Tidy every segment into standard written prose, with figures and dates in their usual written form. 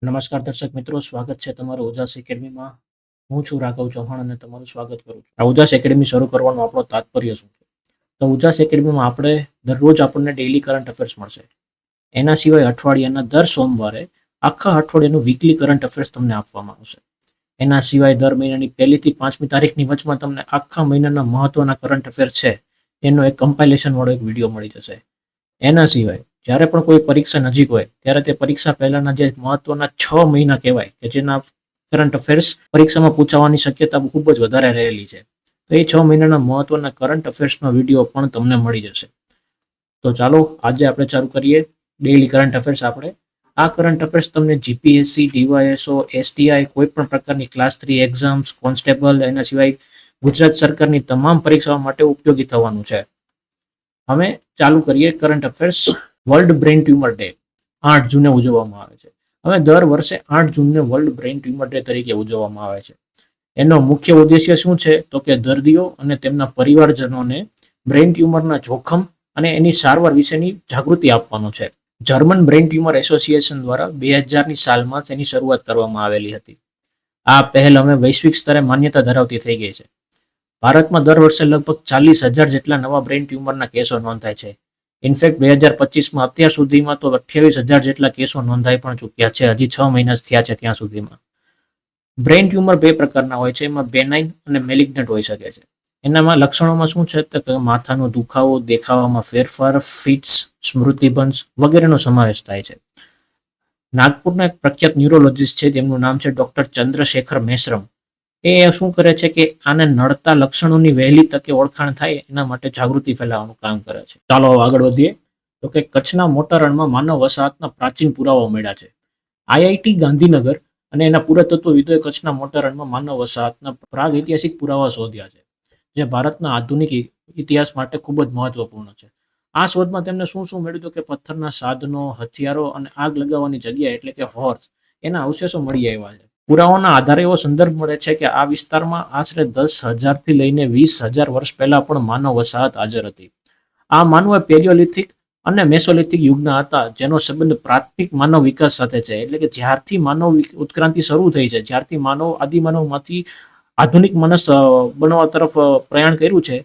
નમસ્કાર દર્શક મિત્રો, સ્વાગત છે તમારું ઉજાસ એકેડમીમાં. હું છું રાઘવ ચૌહાણ અને તમારું સ્વાગત કરું છું. આ ઉજાસ એકેડમી શરૂ કરવાનો આપણો તાત્પર્ય શું છે? તો ઉજાસ એકેડમીમાં આપણે દરરોજ આપણને ડેઇલી કરંટ અફેર્સ મળશે. એના સિવાય અઠવાડિયાના દર સોમવારે આખા અઠવાડિયાનું વીકલી કરંટ અફેર્સ તમને આપવામાં આવશે. એના સિવાય દર મહિનાની 1લી થી 5મી તારીખની વચમાં તમને આખા મહિનાના મહત્વના કરંટ અફેર છે એનો એક કમ્પાઇલેશન વાળો એક વિડીયો મળી જશે. એના સિવાય જ્યારે પણ કોઈ પરીક્ષા નજીક હોય ત્યારે તે પરીક્ષા પહેલાના જે મહત્વના 6 મહિના કહેવાય કે જેના કરંટ અફેર્સ પરીક્ષામાં પૂછાવાની શક્યતા ખૂબ જ વધારે રહેલી છે, તો એ 6 મહિનાના મહત્વના કરંટ અફેર્સનો વિડીયો પણ તમને મળી જશે. તો ચાલો આજે આપણે ચાલુ કરીએ ડેઇલી કરંટ અફેર્સ. આ કરંટ અફેર્સ તમને જીપીએસસી, ડીવાયએસઓ, એસટીઆઈ, કોઈ પણ પ્રકારની ક્લાસ 3 એક્ઝામ્સ, કોન્સ્ટેબલ, એના સિવાય ગુજરાત સરકારની તમામ પરીક્ષાઓ માટે ઉપયોગી થવાનું છે. હવે ચાલુ કરીએ current affairs. World brain tumour day 8 જૂને ઉજવવામાં આવે છે. હવે દર વર્ષે 8 જૂનને વર્લ્ડ બ્રેઇન ટ્યુમર ડે તરીકે ઉજવવામાં આવે છે. એનો મુખ્ય ઉદ્દેશ્ય શું છે? તો કે દર્દીઓ અને તેમના પરિવારજનોને બ્રેઇન ટ્યુમરના જોખમ અને એની સારવાર વિશેની જાગૃતિ આપવાનો છે. જર્મન બ્રેઇન ટ્યુમર એસોસિએશન દ્વારા 2000ની સાલમાં તેની શરૂઆત કરવામાં આવેલી હતી. આ પહેલ હવે વૈશ્વિક સ્તરે માન્યતા ધરાવતી થઈ ગઈ છે. ભારતમાં દર વર્ષે લગભગ 40,000 જેટલા નવા બ્રેઇન ટ્યુમરના કેસો નોંધાય છે. ઇનફેક્ટ 2025માં અત્યાર સુધીમાં તો 28,000 જેટલા કેસો નોંધાઈ પણ ચૂક્યા છે. હજી 6 મહિના થયા છે ત્યાં સુધીમાં. બ્રેઇન ટ્યુમર 2 પ્રકારના હોય છે. એમાં બેનાઇન અને મેલિગ્નન્ટ હોઈ શકે છે. એનામાં લક્ષણોમાં શું છે? તો કે માથાનો દુખાવો, દેખાવામાં ફેરફાર, ફિટ્સ, સ્મૃતિભંશ વગેરેનો સમાવેશ થાય છે. નાગપુરના એક પ્રખ્યાત ન્યુરોલોજીસ્ટ છે, તેમનું નામ છે ડોક્ટર ચંદ્રશેખર મેશ્રમ. એ શું કરે છે કે આને નડતા લક્ષણોની વહેલી તકે ઓળખાણ થાય એના માટે જાગૃતિ ફેલાવવાનું કામ કરે છે. ચાલો આગળ વધીએ. તો કે કચ્છના મોટા રણમાં માનવ વસાહતના પ્રાચીન પુરાવાઓ મળ્યા છે. આઈઆઈટી ગાંધીનગર અને એના પુરાતત્વવિદોએ કચ્છના મોટા રણમાં માનવ વસાહતના પ્રાગ ઐતિહાસિક પુરાવા શોધ્યા છે, જે ભારતના આધુનિક ઇતિહાસ માટે ખૂબ જ મહત્વપૂર્ણ છે. આ શોધમાં તેમને શું શું મળ્યું? તો કે પથ્થરના સાધનો, હથિયારો અને આગ લગાવવાની જગ્યા એટલે કે હોર્સ, એના અવશેષો મળી આવ્યા છે. પુરાવાના આધારે એવો સંદર્ભ મળે છે કે આ વિસ્તારમાં આશરે 10,000 થી લઈને 20,000 વર્ષ પહેલા પણ માનવ વસાહત હાજર હતી. આ માનવો પેલિયોલિથિક અને મેસોલિથિક યુગના હતા, જેનો સંબંધ પ્રાથમિક માનવ વિકાસ સાથે છે. એટલે કે જ્યારથી માનવ ઉત્ક્રાંતિ શરૂ થઈ છે, જ્યારથી માનવ આદિમાનવમાંથી આધુનિક માણસ બનવા તરફ પ્રયાણ કર્યું છે,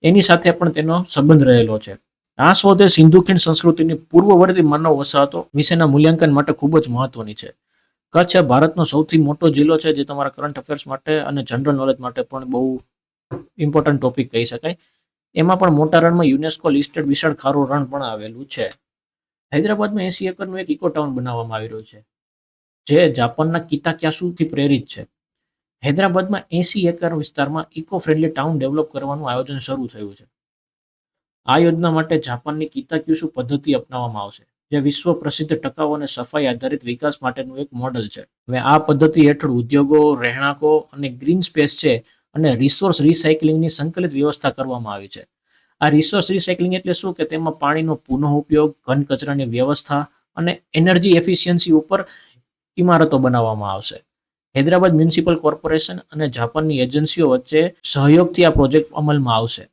એની સાથે પણ તેનો સંબંધ રહેલો છે. આ શોધ સિંધુ ખીણ સંસ્કૃતિની પૂર્વવર્તી માનવ વસાહતો વિશેના મૂલ્યાંકન માટે ખૂબ જ મહત્વની છે. કચ્છ ભારતનો સૌથી મોટો જિલ્લો છે, જે તમારા કરંટ અફેર્સ માટે અને જનરલ નોલેજ માટે પણ બહુ ઇમ્પોર્ટન્ટ ટોપિક કહી શકાય. એમાં પણ મોટા રણમાં યુનેસ્કો લિસ્ટેડ વિશાળ ખારું રણ પણ આવેલું છે. હૈદરાબાદમાં 80 એકરનું એક ઇકો ટાઉન બનાવવામાં આવી રહ્યું છે, જે જાપાનના કિતાક્યાસુથી પ્રેરિત છે. હૈદરાબાદમાં 80 એકર વિસ્તારમાં ઇકો ફ્રેન્ડલી ટાઉન ડેવલપ કરવાનું આયોજન શરૂ થયું છે. આ યોજના માટે જાપાનની કિતાક્યુસુ પદ્ધતિ અપનાવવામાં આવશે, જે વિશ્વ પ્રસિદ્ધ ટકાઉ અને સફાઈ આધારિત વિકાસ માટેનું એક મોડલ છે. હવે આ પદ્ધતિ હેઠળ ઉદ્યોગો, રહેણાંકો અને ગ્રીન સ્પેસ છે અને રિસોર્સ રિસાયકલિંગની સંકલિત વ્યવસ્થા કરવામાં આવી છે. આ રિસોર્સ રિસાયકલિંગ એટલે શું? કે તેમાં પાણીનો પુનઃ ઉપયોગ, ઘન કચરાની વ્યવસ્થા અને એનર્જી એફિશિયન્સી ઉપર ઇમારતો બનાવવામાં આવશે. હૈદરાબાદ મ્યુનિસિપલ કોર્પોરેશન અને જાપાનની એજન્સીઓ વચ્ચે સહયોગથી આ પ્રોજેક્ટ અમલમાં આવશે.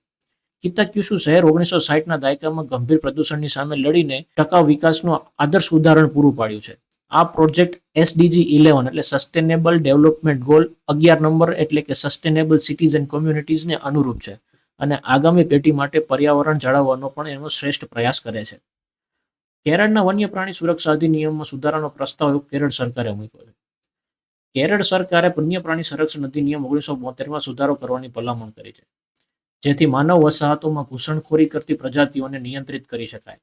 કિતાક્યુસુ શહેર 1960ના દાયકામાં ગંભીર પ્રદૂષણની સામે લડીને ટકાઉ વિકાસનું આદર્શ ઉદાહરણ પૂરું પાડ્યું છે. આ પ્રોજેક્ટ એસડીજી 11 એટલે સસ્ટેનેબલ ડેવલપમેન્ટ ગોલ 11 નંબર એટલે કે સસ્ટેનેબલ સિટીઝ એન્ડ કોમ્યુનિટીઝને અનુરૂપ છે અને આગામી પેઢી માટે પર્યાવરણ જાળવવાનો પણ એનો શ્રેષ્ઠ પ્રયાસ કરે છે. કેરળના વન્ય પ્રાણી સુરક્ષા અધિનિયમમાં સુધારાનો પ્રસ્તાવ કેરળ સરકારે મૂક્યો છે. કેરળ સરકારે વન્ય પ્રાણી સંરક્ષણ અધિનિયમ 1972માં સુધારો કરવાની ભલામણ કરી છે, જેથી માનવ વસાહતોમાં ઘૂસણખોરી કરતી પ્રજાતિઓને નિયંત્રિત કરી શકાય.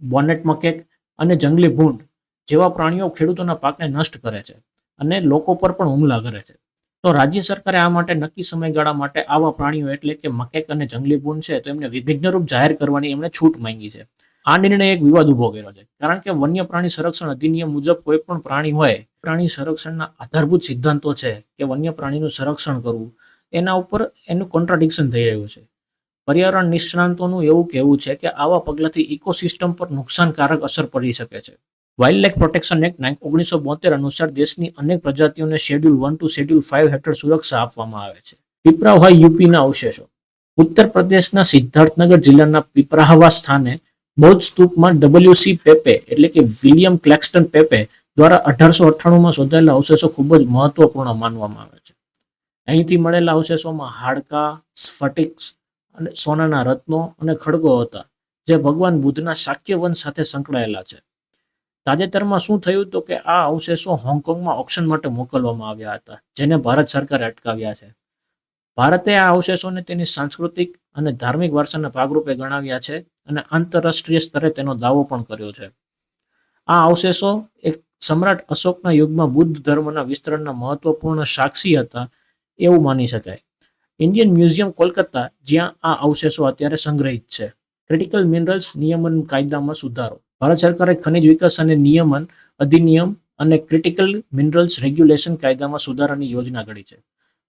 બોનેટ મકેક અને જંગલી ભૂંડ જેવા પ્રાણીઓ ખેડૂતોના પાકને નષ્ટ કરે છે અને લોકો પર પણ હુમલા કરે છે. તો રાજ્ય સરકારે આ માટે નક્કી સમયગાળા માટે આવા પ્રાણીઓ એટલે કે મકેક અને જંગલી ભૂંડ છે, તો એમને વિઘ્નરૂપ જાહેર કરવાની એમણે છૂટ માંગી છે. આ નિર્ણય એક વિવાદ ઉભો કર્યો છે, કારણ કે વન્ય પ્રાણી સંરક્ષણ અધિનિયમ મુજબ કોઈ પણ પ્રાણી હોય, પ્રાણી સંરક્ષણના આધારભૂત સિદ્ધાંતો છે કે વન્ય પ્રાણીનું સંરક્ષણ કરવું, એના ઉપર એનું કોન્ટ્રાડિક્શન થઈ રહ્યું છે. પર્યાવરણ નિષ્ણાંતોનું એવું કહેવું છે કે આવા પગલાંથી ઇકોસિસ્ટમ પર નુકસાનકારક અસર પડી શકે છે. વાઇલ્ડ લાઇફ પ્રોટેક્શન એક્ટ 1972 અનુસાર દેશની અનેક પ્રજાતિઓને શેડ્યુલ 1 to શેડ્યુલ 5 હેઠળ સુરક્ષા આપવામાં આવે છે. પીપરાવા યુપીના અવશેષો. ઉત્તર પ્રદેશના સિદ્ધાર્થનગર જિલ્લાના પીપરાવા સ્થાને બૌદ્ધ સ્તૂપમાં ડબલ્યુસી પેપે એટલે કે વિલિયમ ક્લેક્સ્ટન પેપે દ્વારા 1898માં શોધાયેલા અવશેષો ખૂબ જ મહત્વપૂર્ણ માનવામાં આવે છે. અહીંથી મળેલા અવશેષોમાં હાડકા, સ્ફટિક્સ અને સોનાના રત્નો અને ખડગો હતા, જે ભગવાન બુદ્ધના શાક્ય વંશ સાથે સંકળાયેલા છે. તાજેતરમાં શું થયું તો કે આ અવશેષો હોંગકોંગમાં ઓક્શન માટે મોકલવામાં આવ્યા હતા, જેને ભારત સરકારે અટકાવ્યા છે. ભારતે આ અવશેષોને તેની સાંસ્કૃતિક અને ધાર્મિક વારસાના ભાગરૂપે ગણાવ્યા છે અને આંતરરાષ્ટ્રીય સ્તરે તેનો દાવો પણ કર્યો છે. આ અવશેષો એક સમ્રાટ અશોકના યુગમાં બુદ્ધ ધર્મના વિસ્તરણના મહત્વપૂર્ણ સાક્ષી હતા એવું માની શકાય. ઇન્ડિયન મ્યુઝિયમ કોલકાતા, જ્યાં આ અવશેષો અત્યારે સંગ્રહિત છે. ક્રિટિકલ મિનરલ્સ નિયમન કાયદામાં સુધારો. ભારત સરકારે ખનિજ વિકાસ અને નિયમન અધિનિયમ અને ક્રિટિકલ મિનરલ્સ રેગ્યુલેશન કાયદામાં સુધારાની યોજના ઘડી છે.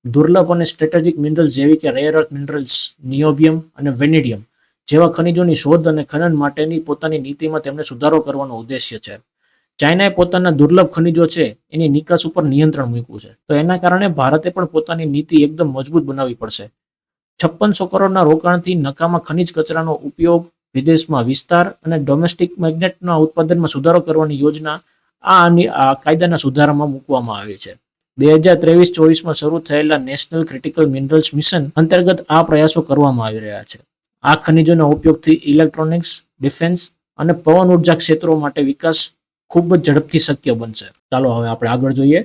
દુર્લભ અને સ્ટ્રેટેજિક મિનરલ્સ જેવી કે રેર અર્થ મિનરલ્સ, નિયોબિયમ અને વેનેડિયમ જેવા ખનિજોની શોધ અને ખનન માટેની પોતાની નીતિમાં તેમને સુધારો કરવાનો ઉદ્દેશ્ય છે. ચાઇનાએ પોતાના દુર્લભ ખનિજો છે એની નિકાસ ઉપર નિયંત્રણ મૂક્યું છે, તો એના કારણે ભારતે પણ પોતાની નીતિ એકદમ મજબૂત બનાવવી પડશે. 5600 કરોડના રોકાણથી નકામા ખનિજ કચરાનો ઉપયોગ, વિદેશમાં વિસ્તાર અને ડોમેસ્ટિક મેગ્નેટના ઉત્પાદનમાં સુધારો કરવાની યોજના આ કાયદાના સુધારામાં મૂકવામાં આવી છે. 2023-24માં શરૂ થયેલા નેશનલ ક્રિટિકલ મિનરલ્સ મિશન અંતર્ગત આ પ્રયાસો કરવામાં આવી રહ્યા છે. આ ખનિજોના ઉપયોગથી ઇલેક્ટ્રોનિક્સ, ડિફેન્સ અને પવન ઉર્જા ક્ષેત્રો માટે વિકાસ ખૂબ જ ઝડપથી શક્ય બનશે. ચાલો હવે આપણે આગળ જોઈએ.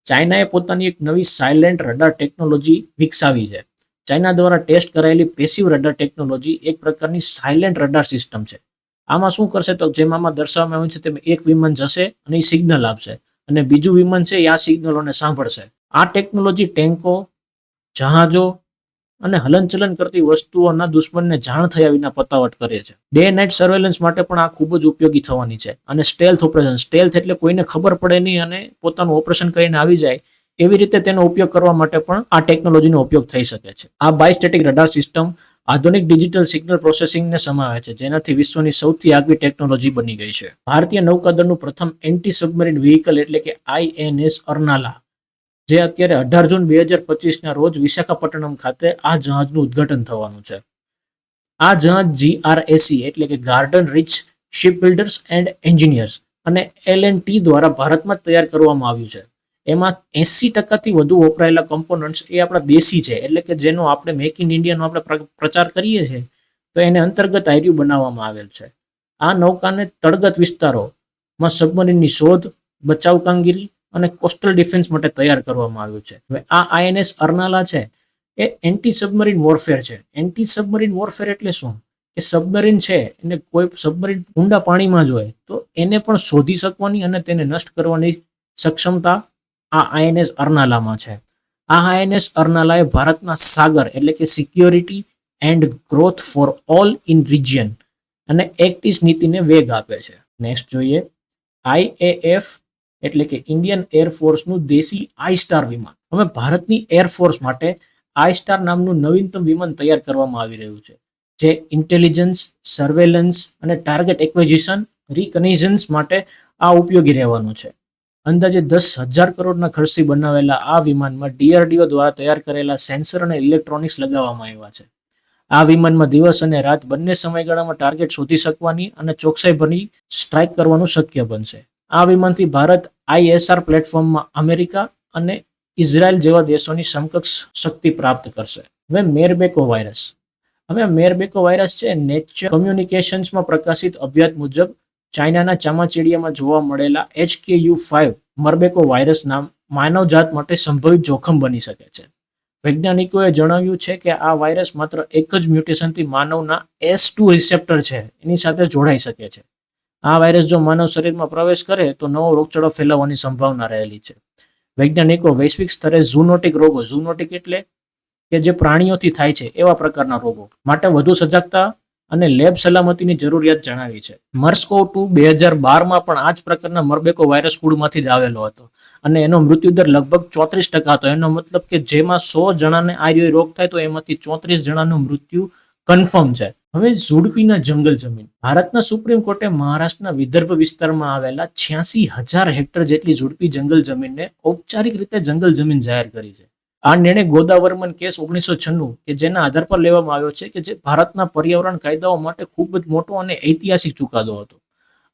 ચાઇનાએ પોતાની એક નવી સાયલેન્ટ રડાર ટેકનોલોજી વિકસાવી છે. ચાઇના દ્વારા ટેસ્ટ કરાયેલી પેસિવ રડાર ટેકનોલોજી એક પ્રકારની સાયલેન્ટ રડાર સિસ્ટમ છે. આમાં શું કરશે તો જેમ આમાં દર્શાવવામાં આવ્યું છે તેમ એક વિમાન જશે અને એ સિગ્નલ આપશે અને બીજું વિમાન છે એ આ સિગ્નલોને સાંભળશે. આ ટેકનોલોજી ટેન્કો, જહાજો અને હલનચલન કરતી વસ્તુઓના દુશ્મનને જાણ થયા વિના પતાવટ કરે છે. ડે નાઇટ સર્વેલન્સ માટે પણ આ ખૂબ જ ઉપયોગી થવાની છે. અને સ્ટેલ્થ ઓપરેશન, સ્ટેલ્થ એટલે કોઈને ખબર પડે નહીં અને પોતાનું ઓપરેશન કરીને આવી જાય, એવી રીતે તેનો ઉપયોગ કરવા માટે પણ આ ટેકનોલોજીનો ઉપયોગ થઈ શકે છે. આ બાયસ્ટેટિક રડાર સિસ્ટમ આધુનિક ડિજિટલ સિગ્નલ પ્રોસેસિંગને સમાવે છે, જેનાથી વિશ્વની સૌથી આગવી ટેકનોલોજી બની ગઈ છે. ભારતીય નૌકાદળનું પ્રથમ એન્ટી સબમરીન વ્હીકલ એટલે કે INS અર્નાલા, જે અત્યારે 18 જૂન 2025ના રોજ વિશાખાપટ્ટનમ ખાતે આ જહાજનું ઉદ્ઘાટન થવાનું છે. આ જહાજ GRAC એટલે કે Garden Reach Ship Builders and Engineers અને L&T દ્વારા ભારતમાં જ તૈયાર કરવામાં આવ્યું છે. એમાં 80%થી વધુ વપરાયેલા કમ્પોનન્ટ્સ એ આપણા દેશી છે, એટલે કે જેનો આપણે મેક ઇન ઇન્ડિયાનો આપણે પ્રચાર કરીએ છીએ, તો એને અંતર્ગત આર્યું બનાવવામાં આવેલ છે. આ નૌકાને તળગત વિસ્તારોમાં સબમરીનની શોધ, બચાવ કામગીરી અને કોસ્ટલ ડિફેન્સ માટે તૈયાર કરવામાં આવ્યું છે. હવે આ INS અર્નાલા છે એ એન્ટી સબમરીન વોરફેર છે. એન્ટી સબમરીન વોરફેર એટલે શું કે સબમરીન છે એને કોઈ સબમરીન ઊંડા પાણીમાં જ હોય તો એને પણ શોધી શકવાની અને તેને નષ્ટ કરવાની સક્ષમતા આ INS અર્નાલામાં છે. આ INS અર્નાલાએ ભારતના સાગર એટલે કે security and growth for all in region અને એક્ટ ઈસ્ટ નીતિને વેગ આપે છે. નેક્સ્ટ જોઈએ IAF એટલે કે ઇન્ડિયન એરફોર્સનું દેશી આઈ-સ્ટાર વિમાન. હવે ભારતની એરફોર્સ માટે આઈ-સ્ટાર નામનું નવીનતમ વિમાન તૈયાર કરવામાં આવી રહ્યું છે, જે ઇન્ટેલિજન્સ, સર્વેલન્સ અને ટાર્ગેટ એક્વિઝિશન, રિકનેઝન્સ માટે આ ઉપયોગી રહેવાનું છે. અંદાજે 10,000 કરોડના ખર્ચથી બનાવેલા આ વિમાનમાં DRDO દ્વારા તૈયાર કરેલા સેન્સર અને ઇલેક્ટ્રોનિક્સ લગાવવામાં આવ્યા છે. આ વિમાનમાં દિવસ અને રાત બંને સમયગાળામાં ટાર્ગેટ શોધી શકવાની અને ચોકસાઈભરી સ્ટ્રાઇક કરવાનું શક્ય બનશે. આ વિમાનથી ભારત ISR પ્લેટફોર્મમાં અમેરિકા અને ઇઝરાયલ જેવા દેશોની સમકક્ષ શક્તિ પ્રાપ્ત કરશે. હવે મેરબેકો વાયરસ. હવે મેરબેકો વાયરસ છે નેચર કમ્યુનિકેશન્સમાં પ્રકાશિત અભ્યાસ મુજબ ચાઇનાના ચામાચીડિયામાં જોવા મળેલા HKU5 મરબેકો વાયરસ માનવજાત માટે સંભવિત જોખમ બની શકે છે. વૈજ્ઞાનિકોએ જણાવ્યું છે કે આ વાયરસ માત્ર એક જ મ્યુટેશનથી માનવના S2 રિસેપ્ટર છે એની સાથે જોડાઈ શકે છે. આ વાયરસ જો માનવ શરીરમાં પ્રવેશ કરે તો નવો રોગચાળો ફેલાવવાની સંભાવના રહેલી છે. વૈજ્ઞાનિકો વૈશ્વિક સ્તરે ઝૂનોટિક રોગો, ઝૂનોટિક એટલે કે જે પ્રાણીઓથી થાય છે એવા પ્રકારના રોગો માટે વધુ સજાગતા અને લેબ સલામતીની જરૂરિયાત જણાવી છે. મર્સ-CoV-2 2012માં પણ આ જ પ્રકારના મરબેકો વાયરસ કુળમાંથી જ આવેલો હતો અને એનો મૃત્યુદર લગભગ 34% હતો. એનો મતલબ કે જેમાં 100 જણાને આ રોગ થાય તો એમાંથી 34 જણાનું મૃત્યુ કન્ફર્મ છે. હવે ઝુડપીના જંગલ જમીન. ભારતના સુપ્રીમ કોર્ટે મહારાષ્ટ્રના વિદર્ભ વિસ્તારમાં આવેલા 86,000 હેક્ટર જેટલી ઝુડપી જંગલ જમીનને ઔપચારિક રીતે જંગલ જમીન જાહેર કરી છે. આ નિર્ણય ગોદાવર્મન કેસ 1996 કે જેના આધાર પર લેવામાં આવ્યો છે કે જે ભારતના પર્યાવરણ કાયદાઓ માટે ખૂબ જ મોટો અને ઐતિહાસિક ચુકાદો હતો.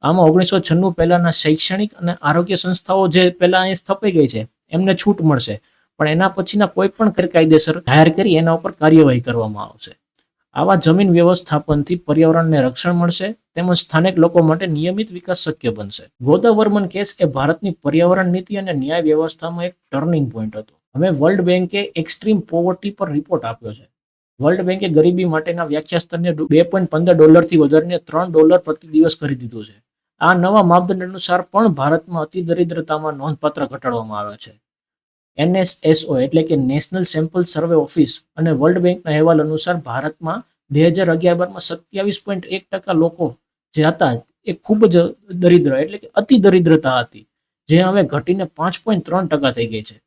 આમાં 1996 પહેલાના શૈક્ષણિક અને આરોગ્ય સંસ્થાઓ જે પહેલા અહીં સ્થપાઈ ગઈ છે એમને છૂટ મળશે, પણ એના પછીના કોઈ પણ ગેરકાયદેસર જાહેર કરી એના ઉપર કાર્યવાહી કરવામાં આવશે. આવા જમીન વ્યવસ્થાપનથી પર્યાવરણને રક્ષણ મળશે તેમજ સ્થાનિક લોકો માટે નિયમિત વિકાસ શક્ય બનશે. ગોદાવર્મન કેસ એ ભારતની પર્યાવરણ નીતિ અને ન્યાય વ્યવસ્થામાં એક ટર્નિંગ પોઈન્ટ હતો. હવે વર્લ્ડ બેંકે એક્સ્ટ્રીમ પોવર્ટી પર રિપોર્ટ આપ્યો છે. વર્લ્ડ બેંકે ગરીબી માટેના વ્યાખ્યા સ્તરને $2.15 વધારીને $3 પ્રતિ દિવસ કરી દીધું છે. આ નવા માપદંડ અનુસાર પણ ભારતમાં અતિ દરિદ્રતામાં નોંધપાત્ર ઘટાડવામાં આવ્યો છે. NSSO એટલે કે નેશનલ સેમ્પલ સર્વે ઓફિસ અને વર્લ્ડ બેંકના અહેવાલ અનુસાર ભારતમાં 2011-12માં 27.1% લોકો જે હતા એ ખૂબ જ દરિદ્ર એટલે કે અતિ દરિદ્રતા હતી, જે હવે ઘટીને 5.3% થઈ ગઈ છે.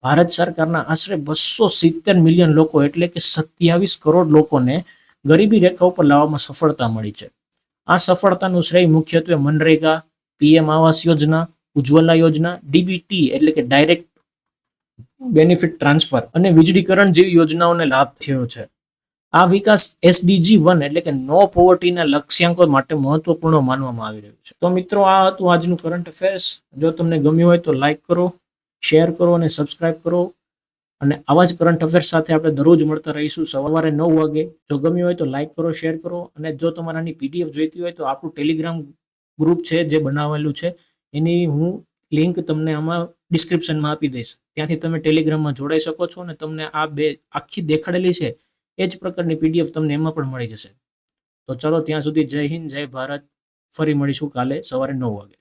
ભારત સરકારના આશરે 270 મિલિયન લોકો એટલે કે 27 કરોડ લોકોને ગરીબી રેખા ઉપર લાવવામાં સફળતા મળી છે. આ સફળતાનું શ્રેય મુખ્યત્વે મનરેગા, PM આવાસ યોજના, ઉજ્જવલા યોજના, DBT એટલે કે ડાયરેક્ટ બેનિફિટ ટ્રાન્સફર અને વીજળીકરણ જેવી યોજનાઓને લાભ થયો છે. આ વિકાસ SDG 1 એટલે કે નો પોવર્ટીના લક્ષ્યાંકો માટે મહત્વપૂર્ણ માનવામાં આવી રહ્યું છે. તો મિત્રો, આ હતું આજનું કરંટ અફેર્સ. જો તમને ગમ્યું હોય તો લાઈક કરો, શેર કરો અને સબસ્ક્રાઇબ કરો. અને આવા જ કરંટ અફેર્સ સાથે આપણે દરરોજ મળતા રહીશું સવારે 9 વાગે. જો ગમ્યું હોય તો લાઈક કરો, શેર કરો. અને જો તમારે આની PDF જોઈતી હોય તો આપણું ટેલિગ્રામ ગ્રુપ છે જે બનાવેલું છે, એની હું લિંક તમને આમાં ડિસ્ક્રિપ્શનમાં આપી દઈશ. ત્યાંથી તમે ટેલિગ્રામમાં જોડાઈ શકો છો અને તમને આ બે આખી દેખાડેલી છે એ જ પ્રકારની PDF તમને એમાં પણ મળી જશે. તો ચલો, ત્યાં સુધી જય હિન્દ, જય ભારત. ફરી મળીશું કાલે સવારે 9 વાગે.